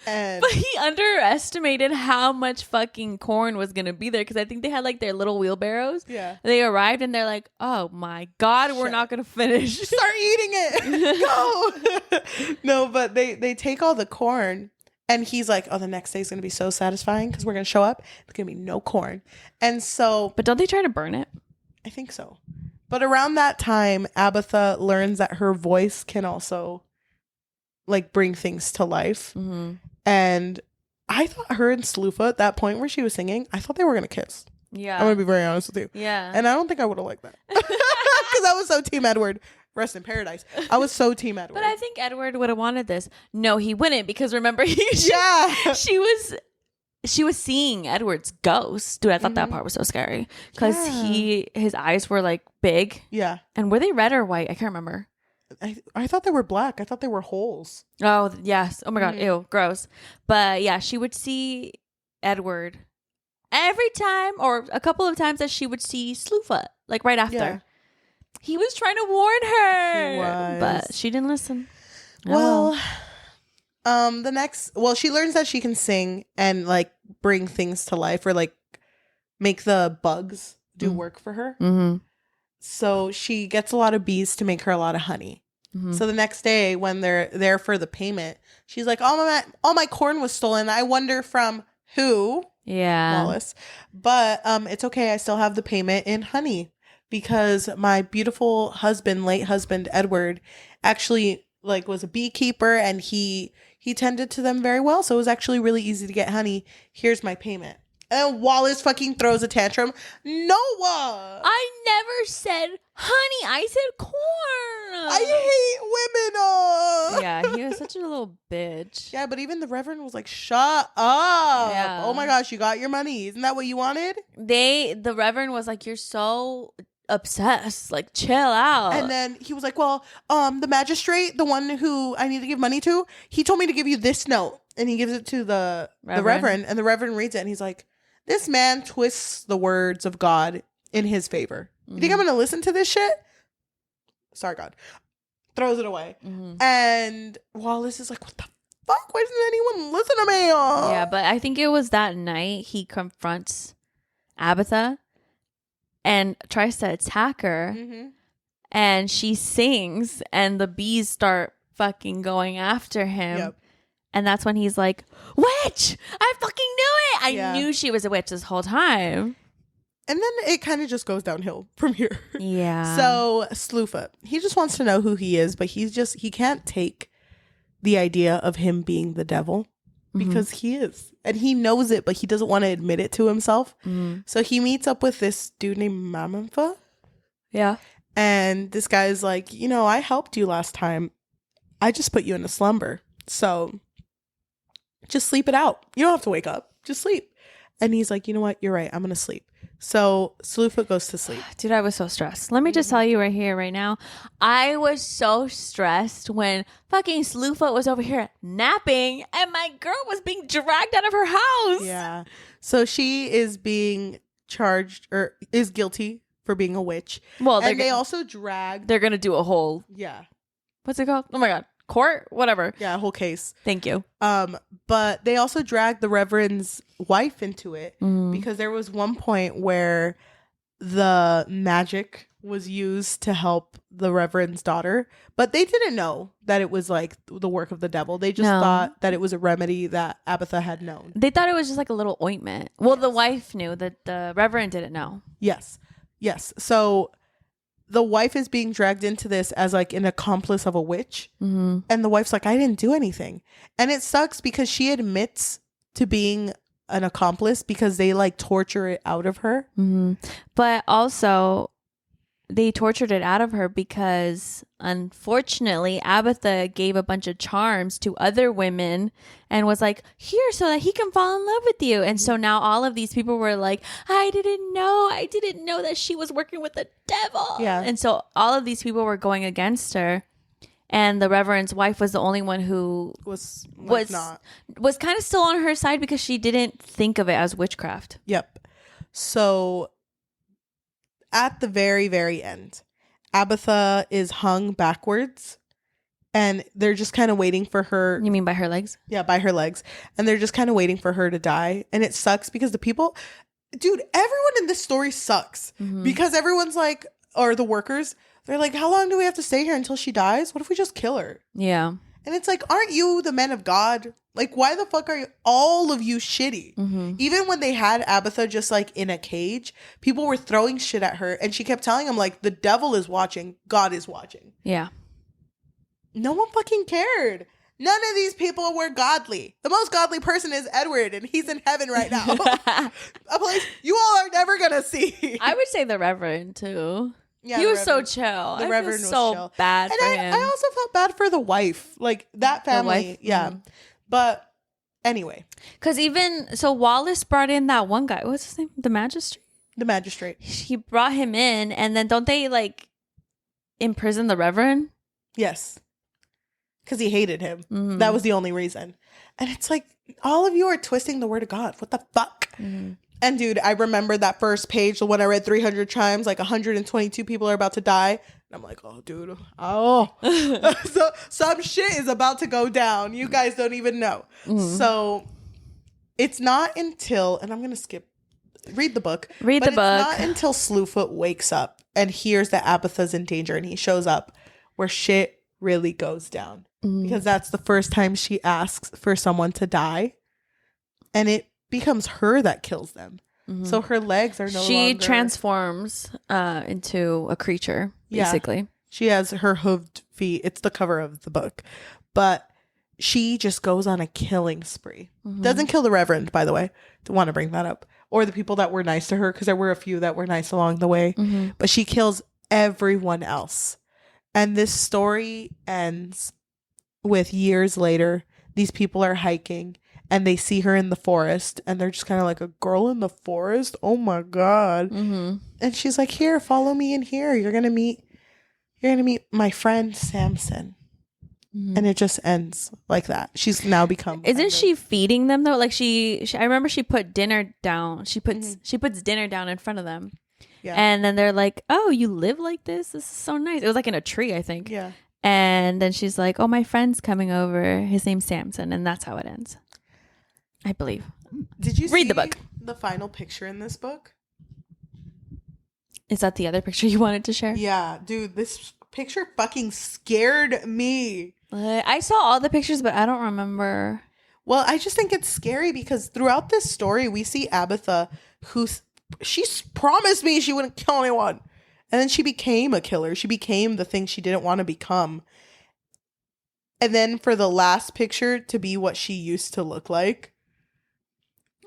Speaker 2: But he underestimated how much fucking corn was going to be there because I think they had like their little wheelbarrows. Yeah. They arrived and they're like, oh my God, we're not going to finish.
Speaker 1: Start eating it. Go. No, but they take all the corn. And he's like, oh, the next day is going to be so satisfying because we're going to show up. There's going to be no corn. And so...
Speaker 2: But don't they try to burn it?
Speaker 1: I think so. But around that time, Abitha learns that her voice can also like bring things to life. Mm-hmm. And I thought her and Slewfoot, that point where she was singing, I thought they were going to kiss.
Speaker 2: Yeah.
Speaker 1: I'm going to be very honest with you.
Speaker 2: Yeah.
Speaker 1: And I don't think I would have liked that. Because I was so Team Edward. Rest in paradise. I was so Team Edward.
Speaker 2: But I think Edward would have wanted this. No, he wouldn't, because remember, she was seeing Edward's ghost. Dude, I thought that part was so scary. Because his eyes were like big.
Speaker 1: Yeah.
Speaker 2: And were they red or white? I can't remember.
Speaker 1: I thought they were black. I thought they were holes.
Speaker 2: Oh, yes. Oh my God. Ew, gross. But yeah, she would see Edward every time, or a couple of times that she would see Slewfoot, like right after. Yeah. He was trying to warn her, but she didn't listen.
Speaker 1: Well, she learns that she can sing and like bring things to life, or like make the bugs do work for her. Mm-hmm. So she gets a lot of bees to make her a lot of honey. Mm-hmm. So the next day when they're there for the payment, she's like, all my corn was stolen. I wonder from who?
Speaker 2: Yeah.
Speaker 1: Wallace. But it's okay. I still have the payment in honey, because my beautiful late husband, Edward, actually like was a beekeeper, and he tended to them very well. So it was actually really easy to get honey. Here's my payment. And Wallace fucking throws a tantrum. Noah!
Speaker 2: I never said honey. I said corn.
Speaker 1: I hate women.
Speaker 2: Yeah, he was such a little bitch.
Speaker 1: Yeah, but even the Reverend was like, shut up. Yeah. Oh my gosh, you got your money. Isn't that what you wanted?
Speaker 2: The Reverend was like, you're so obsessed. Like, chill out.
Speaker 1: And then he was like, well, the magistrate, the one who I need to give money to, he told me to give you this note. And he gives it to the Reverend, and the Reverend reads it, and he's like, this man twists the words of God in his favor. You think I'm going to listen to this shit? Sorry, God. Throws it away. Mm-hmm. And Wallace is like, what the fuck? Why doesn't anyone listen to me?
Speaker 2: Yeah, but I think it was that night he confronts Abitha and tries to attack her. Mm-hmm. And she sings, and the bees start fucking going after him. Yep. And that's when he's like, witch! I fucking knew it! I knew she was a witch this whole time.
Speaker 1: And then it kind of just goes downhill from here.
Speaker 2: Yeah.
Speaker 1: So Slewfoot, he just wants to know who he is, but he can't take the idea of him being the devil, because he is. And he knows it, but he doesn't want to admit it to himself. Mm-hmm. So he meets up with this dude named Mamanfa.
Speaker 2: Yeah.
Speaker 1: And this guy's like, I helped you last time. I just put you in a slumber. So just sleep it out. You don't have to wake up. Just sleep. And he's like, you know what? You're right. I'm going to sleep. So Slewfoot goes to sleep.
Speaker 2: Dude, I was so stressed. Let me just tell you right here, right now. I was so stressed when fucking Slewfoot was over here napping and my girl was being dragged out of her house.
Speaker 1: Yeah. So she is being charged, or is guilty for being a witch. Well, they also dragged.
Speaker 2: They're going to do a whole.
Speaker 1: Yeah.
Speaker 2: What's it called? Oh my God. Court? Whatever.
Speaker 1: Yeah, a whole case.
Speaker 2: Thank you.
Speaker 1: But they also dragged the Reverend's wife into it, because there was one point where the magic was used to help the Reverend's daughter, but they didn't know that it was like the work of the devil. They just thought that it was a remedy that Abitha had known.
Speaker 2: They thought it was just like a little ointment. Well, the wife knew, that the Reverend didn't know.
Speaker 1: Yes. So the wife is being dragged into this as like an accomplice of a witch. Mm-hmm. And the wife's like, I didn't do anything. And it sucks because she admits to being an accomplice because they like torture it out of her.
Speaker 2: Mm-hmm. But also they tortured it out of her because unfortunately Abitha gave a bunch of charms to other women and was like, here, so that he can fall in love with you. And so now all of these people were like, I didn't know that she was working with the devil. Yeah. And so all of these people were going against her. And the Reverend's wife was the only one who was kind of still on her side because she didn't think of it as witchcraft.
Speaker 1: Yep. So at the very, very end, Abitha is hung backwards, and they're just kind of waiting for her.
Speaker 2: You mean by her legs?
Speaker 1: Yeah, by her legs. And they're just kind of waiting for her to die. And it sucks because the people, dude, everyone in this story sucks. Mm-hmm. Because everyone's like, or the workers, they're like, how long do we have to stay here until she dies? What if we just kill her?
Speaker 2: Yeah.
Speaker 1: And it's like, aren't you the men of God? Like, why the fuck are all of you shitty? Mm-hmm. Even when they had Abitha just like in a cage, people were throwing shit at her. And she kept telling them like, the devil is watching. God is watching.
Speaker 2: Yeah.
Speaker 1: No one fucking cared. None of these people were godly. The most godly person is Edward, and he's in heaven right now. A place you all are never going to see.
Speaker 2: I would say the Reverend, too.
Speaker 1: Yeah,
Speaker 2: he was so chill.
Speaker 1: The Reverend was
Speaker 2: so
Speaker 1: chill.
Speaker 2: bad
Speaker 1: and
Speaker 2: for
Speaker 1: him.
Speaker 2: him.
Speaker 1: I also felt bad for the wife. Like, that family. Yeah.
Speaker 2: Mm-hmm.
Speaker 1: But anyway.
Speaker 2: Because Wallace brought in that one guy. What's his name? The magistrate?
Speaker 1: The magistrate.
Speaker 2: He brought him in, and then don't they, like, imprison the Reverend?
Speaker 1: Yes. Because he hated him.
Speaker 2: Mm-hmm.
Speaker 1: That was the only reason. And it's like, all of you are twisting the word of God. What the fuck?
Speaker 2: Mm-hmm.
Speaker 1: And dude, I remember that first page, the one I read 300 times, like 122 people are about to die. And I'm like, oh, dude. Oh. So some shit is about to go down. You guys don't even know. Mm-hmm. So it's not until, and I'm going to read the book.
Speaker 2: Read the book.
Speaker 1: It's not until Slewfoot wakes up and hears that Abitha's in danger and he shows up where shit really goes down. Mm-hmm. Because that's the first time she asks for someone to die. And it becomes her that kills them. Mm-hmm. So her legs are no longer...
Speaker 2: She transforms into a creature, basically. Yeah.
Speaker 1: She has her hooved feet. It's the cover of the book. But she just goes on a killing spree. Mm-hmm. Doesn't kill the Reverend, by the way. Don't want to bring that up. Or the people that were nice to her, because there were a few that were nice along the way. Mm-hmm. But she kills everyone else. And this story ends with years later. These people are hiking. And they see her in the forest, and they're just kind of like, a girl in the forest? Oh my God. Mm-hmm. And she's like, here, follow me in here. You're going to meet my friend Samson. Mm-hmm. And it just ends like that. She's now become.
Speaker 2: Isn't she feeding them though? Like she I remember she put dinner down. She puts dinner down in front of them. Yeah. And then they're like, oh, you live like this? This is so nice. It was like in a tree, I think.
Speaker 1: Yeah.
Speaker 2: And then she's like, oh, my friend's coming over. His name's Samson. And that's how it ends. I believe.
Speaker 1: Did you
Speaker 2: read
Speaker 1: see
Speaker 2: the book?
Speaker 1: The final picture in this book?
Speaker 2: Is that the other picture you wanted to share?
Speaker 1: Yeah, dude, this picture fucking scared me.
Speaker 2: I saw all the pictures, but I don't remember.
Speaker 1: Well, I just think it's scary because throughout this story, we see Abitha, she promised me she wouldn't kill anyone. And then she became a killer. She became the thing she didn't want to become. And then for the last picture to be what she used to look like.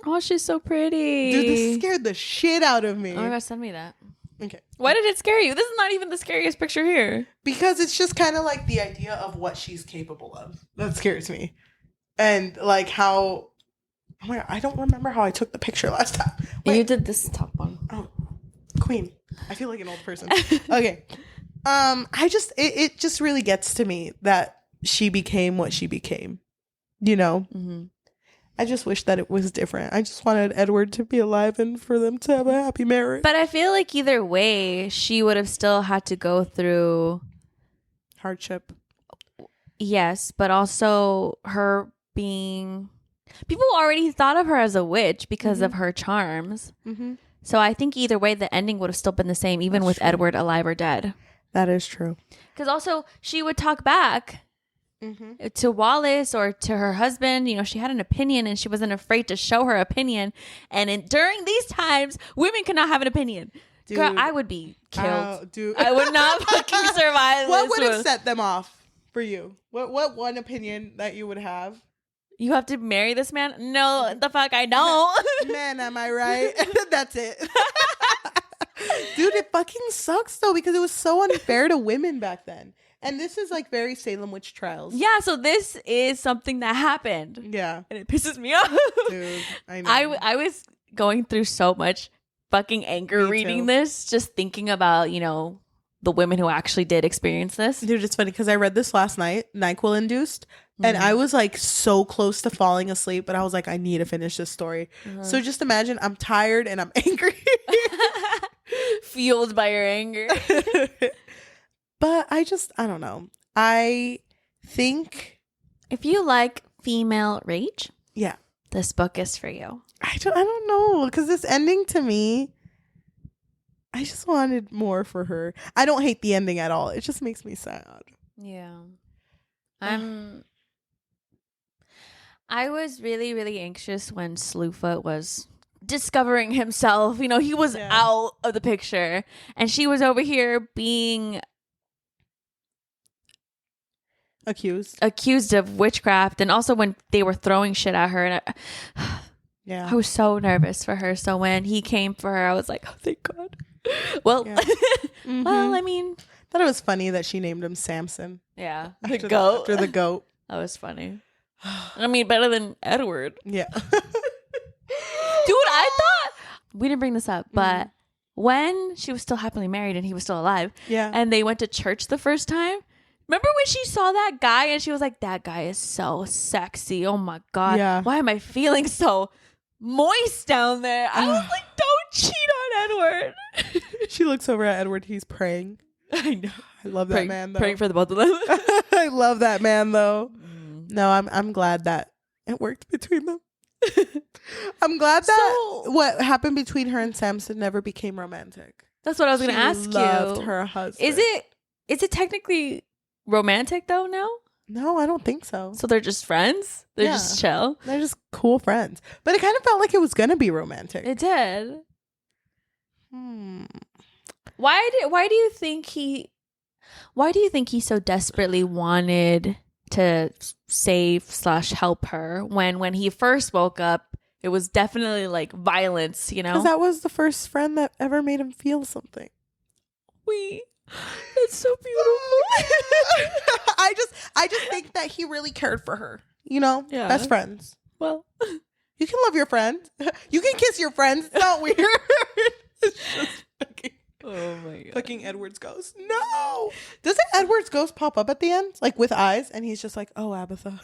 Speaker 2: Oh, she's so pretty.
Speaker 1: Dude, this scared the shit out of me.
Speaker 2: Oh my God, send me that.
Speaker 1: Okay.
Speaker 2: Why did it scare you? This is not even the scariest picture here.
Speaker 1: Because it's just kind of like the idea of what she's capable of. That scares me. And like how... Oh my God, I don't remember how I took the picture last time.
Speaker 2: Wait. You did this top one.
Speaker 1: Oh, Queen. I feel like an old person. Okay. It just really gets to me that she became what she became. You know? Mm-hmm. I just wish that it was different. I just wanted Edward to be alive and for them to have a happy marriage.
Speaker 2: But I feel like either way, she would have still had to go through
Speaker 1: hardship.
Speaker 2: Yes, but also her being... People already thought of her as a witch because of her charms. Mm-hmm. So I think either way, the ending would have still been the same, even with Edward alive or dead.
Speaker 1: That is true.
Speaker 2: Because also, she would talk back to Wallace or to her husband. You know, she had an opinion and she wasn't afraid to show her opinion. And during these times, women cannot have an opinion. Dude, girl, I would be killed. I would not fucking survive.
Speaker 1: What would have set them off for you? What one opinion that you would have?
Speaker 2: You have to marry this man? No, the fuck, I don't.
Speaker 1: Man, am I right? That's it. Dude, it fucking sucks though because it was so unfair to women back then. And this is like very Salem witch trials.
Speaker 2: Yeah, so this is something that happened.
Speaker 1: Yeah.
Speaker 2: And it pisses me off.
Speaker 1: Dude, I know.
Speaker 2: I was going through so much fucking anger reading this, just thinking about, you know, the women who actually did experience this.
Speaker 1: Dude, it's funny because I read this last night, NyQuil induced, and I was like so close to falling asleep, but I was like, I need to finish this story. So just imagine I'm tired and I'm angry.
Speaker 2: Fueled by your anger.
Speaker 1: But I don't know. I think
Speaker 2: if you like female rage,
Speaker 1: yeah,
Speaker 2: this book is for you.
Speaker 1: I don't know because this ending to me, I just wanted more for her. I don't hate the ending at all. It just makes me sad.
Speaker 2: Yeah. I was really, really anxious when Slewfoot was discovering himself. You know, he was out of the picture. And she was over here being
Speaker 1: accused
Speaker 2: of witchcraft, and also when they were throwing shit at her, and I was so nervous for her. So when he came for her, I was like, oh, thank God. Well, well, I mean,
Speaker 1: thought it was funny that she named him Samson.
Speaker 2: Yeah,
Speaker 1: the goat. After the goat.
Speaker 2: That was funny. I mean, better than Edward.
Speaker 1: Yeah.
Speaker 2: Dude, I thought we didn't bring this up, but when she was still happily married and he was still alive, and they went to church the first time. Remember when she saw that guy and she was like, "That guy is so sexy. Oh my God, why am I feeling so moist down there?" I was like, "Don't cheat on Edward."
Speaker 1: She looks over at Edward. He's praying.
Speaker 2: I know.
Speaker 1: I love that man though.
Speaker 2: Praying for the both of them.
Speaker 1: I love that man though. No, I'm glad that it worked between them. I'm glad that what happened between her and Samson never became romantic.
Speaker 2: That's what I was going to ask you.
Speaker 1: Loved her husband.
Speaker 2: Is it technically romantic though now?
Speaker 1: No, I don't think so.
Speaker 2: So they're just friends? They're just chill?
Speaker 1: They're just cool friends. But it kind of felt like it was going to be romantic.
Speaker 2: It did. Why do you think he so desperately wanted to save/help her when he first woke up? It was definitely like violence, you know?
Speaker 1: Because that was the first friend that ever made him feel something.
Speaker 2: It's so beautiful.
Speaker 1: I just think that he really cared for her. You know?
Speaker 2: Yeah.
Speaker 1: Best friends.
Speaker 2: Well,
Speaker 1: you can love your friend. You can kiss your friends. It's not weird. It's just fucking,
Speaker 2: oh my God.
Speaker 1: Fucking Edward's ghost. No. Doesn't Edward's ghost pop up at the end? Like with eyes? And he's just like, oh, Abitha.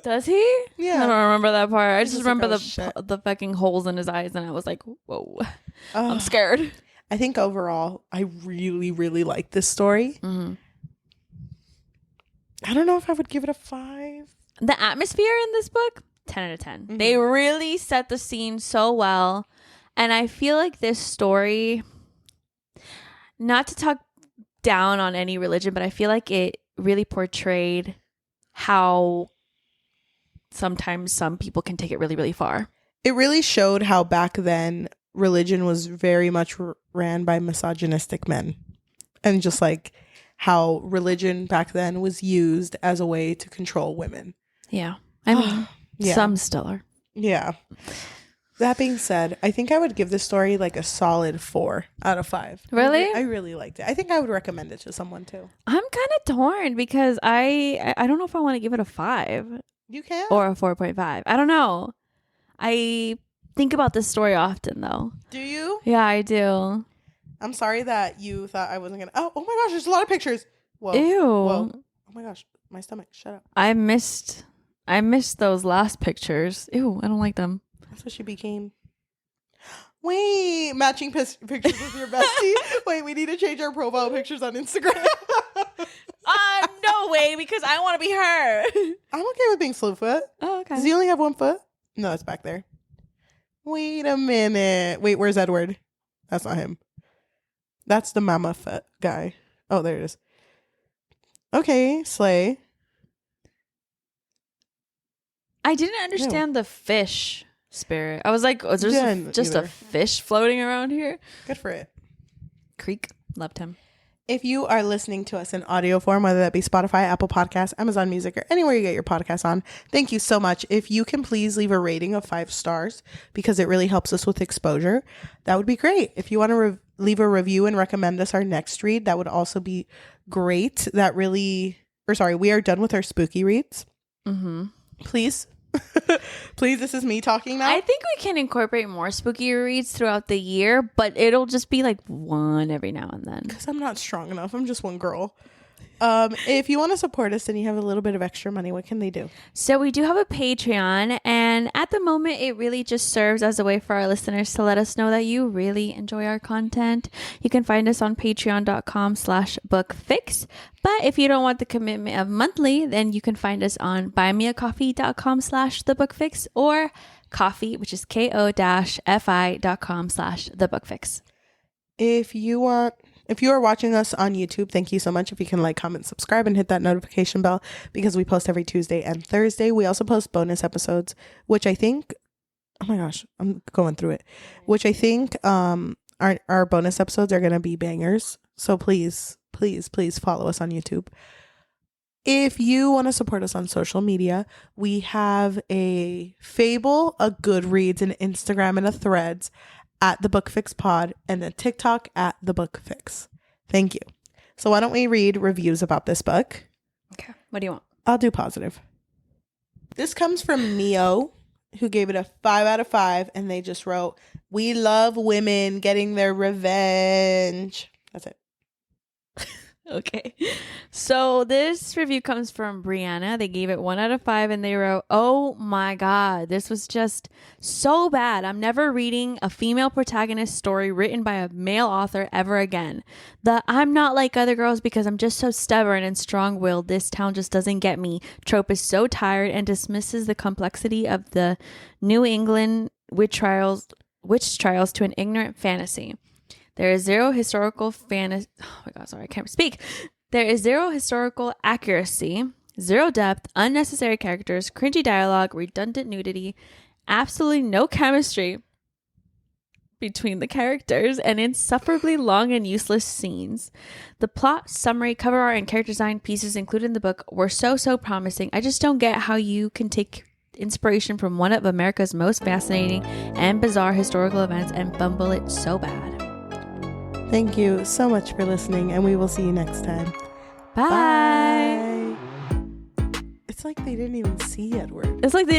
Speaker 2: Does he?
Speaker 1: Yeah.
Speaker 2: I don't remember that part. I
Speaker 1: He's
Speaker 2: just
Speaker 1: like,
Speaker 2: remember
Speaker 1: oh,
Speaker 2: the fucking holes in his eyes, and I was like, whoa. I'm scared.
Speaker 1: I think overall, I really, really like this story.
Speaker 2: Mm-hmm.
Speaker 1: I don't know if I would give it a 5.
Speaker 2: The atmosphere in this book, 10 out of 10.
Speaker 1: Mm-hmm.
Speaker 2: They really set the scene so well. And I feel like this story, not to talk down on any religion, but I feel like it really portrayed how sometimes some people can take it really, really far.
Speaker 1: It really showed how back then religion was very much ran by misogynistic men. And just like how religion back then was used as a way to control women.
Speaker 2: Yeah. I mean, some still are.
Speaker 1: Yeah. That being said, I think I would give this story like a solid 4 out of 5.
Speaker 2: Really?
Speaker 1: I really liked it. I think I would recommend it to someone too.
Speaker 2: I'm kind of torn because I don't know if I want to give it a 5.
Speaker 1: You can.
Speaker 2: Or a 4.5. I don't know. I think about this story often though.
Speaker 1: Do you?
Speaker 2: Yeah, I do.
Speaker 1: I'm sorry that you thought I wasn't going to. Oh my gosh, there's a lot of pictures. Whoa.
Speaker 2: Ew.
Speaker 1: Whoa. Oh my gosh, my stomach. Shut up.
Speaker 2: I missed those last pictures. Ew, I don't like them.
Speaker 1: That's what she became. Wait, matching pictures with your bestie? Wait, we need to change our profile pictures on Instagram.
Speaker 2: No way, because I want to be her.
Speaker 1: I'm okay with being Slewfoot.
Speaker 2: Oh, okay.
Speaker 1: Does he only have one foot? No, it's back there. Wait a minute. Wait, where's Edward? That's not him. That's the mama foot guy. Oh, there it is. Okay, Slay.
Speaker 2: I didn't understand the fish spirit. I was like, was there just a fish floating around here?
Speaker 1: Good for it.
Speaker 2: Creek. Loved him.
Speaker 1: If you are listening to us in audio form, whether that be Spotify, Apple Podcasts, Amazon Music, or anywhere you get your podcasts on, thank you so much. If you can please leave a rating of 5 stars because it really helps us with exposure, that would be great. If you want to leave a review and recommend us our next read, that would also be great. We are done with our spooky reads.
Speaker 2: Mm-hmm.
Speaker 1: Please. Please, this is me talking now.
Speaker 2: I think we can incorporate more spooky reads throughout the year, but it'll just be like one every now and then.
Speaker 1: Because I'm not strong enough. I'm just one girl. If you want to support us and you have a little bit of extra money, what can they do?
Speaker 2: So we do have a Patreon, and at the moment it really just serves as a way for our listeners to let us know that you really enjoy our content. You can find us on patreon.com/bookfix. But if you don't want the commitment of monthly, then you can find us on buymeacoffee.com/thebookfix or coffee, which is ko-fi.com/thebookfix. If you are watching us on YouTube, thank you so much. If you can like, comment, subscribe, and hit that notification bell because we post every Tuesday and Thursday. We also post bonus episodes, which I think, oh my gosh, I'm going through it, which I think our bonus episodes are going to be bangers. So please, please, please follow us on YouTube.
Speaker 1: If you want to support us on social media, we have a Fable, a Goodreads, an Instagram, and a Threads at The Book Fix Pod, and a TikTok at The Book Fix. Thank you. So why don't we read reviews about this book?
Speaker 2: Okay. What do you want?
Speaker 1: I'll do positive. This comes from Neo, who gave it a 5 out of 5, and they just wrote, "We love women getting their revenge." That's it.
Speaker 2: Okay. So this review comes from Brianna. They gave it 1 out of 5 and they wrote, "Oh my God, this was just so bad. I'm never reading a female protagonist story written by a male author ever again. The I'm not like other girls because I'm just so stubborn and strong-willed. This town just doesn't get me trope is so tired and dismisses the complexity of the New England witch trials to an ignorant fantasy. There is zero historical fantasy. Oh my God, sorry, I can't speak. There is zero historical accuracy, zero depth, unnecessary characters, cringy dialogue, redundant nudity, absolutely no chemistry between the characters, and insufferably long and useless scenes. The plot, summary, cover art, and character design pieces included in the book were so promising. I just don't get how you can take inspiration from one of America's most fascinating and bizarre historical events and bumble it so bad."
Speaker 1: Thank you so much for listening, and we will see you next time.
Speaker 2: Bye.
Speaker 1: It's like they didn't even see Edward.
Speaker 2: It's like they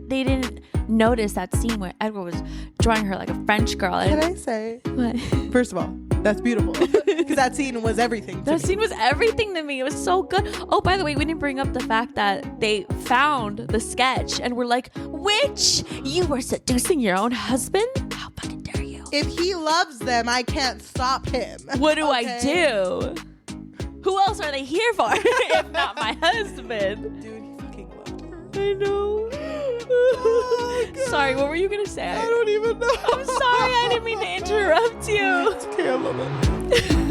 Speaker 2: didn't notice that scene where Edward was drawing her like a French girl.
Speaker 1: Can I say?
Speaker 2: What?
Speaker 1: First of all, that's beautiful. Because that scene was everything to me.
Speaker 2: That scene was everything to me. It was so good. Oh, by the way, we didn't bring up the fact that they found the sketch and were like, "Witch, you were seducing your own husband? How fucking dare you?"
Speaker 1: If he loves them, I can't stop him.
Speaker 2: What do I do? Who else are they here for if not my husband?
Speaker 1: Dude, he fucking loved her.
Speaker 2: I know.
Speaker 1: Oh,
Speaker 2: sorry, what were you gonna say?
Speaker 1: I don't even know.
Speaker 2: I'm sorry, I didn't mean to interrupt you.
Speaker 1: It's okay, I love it.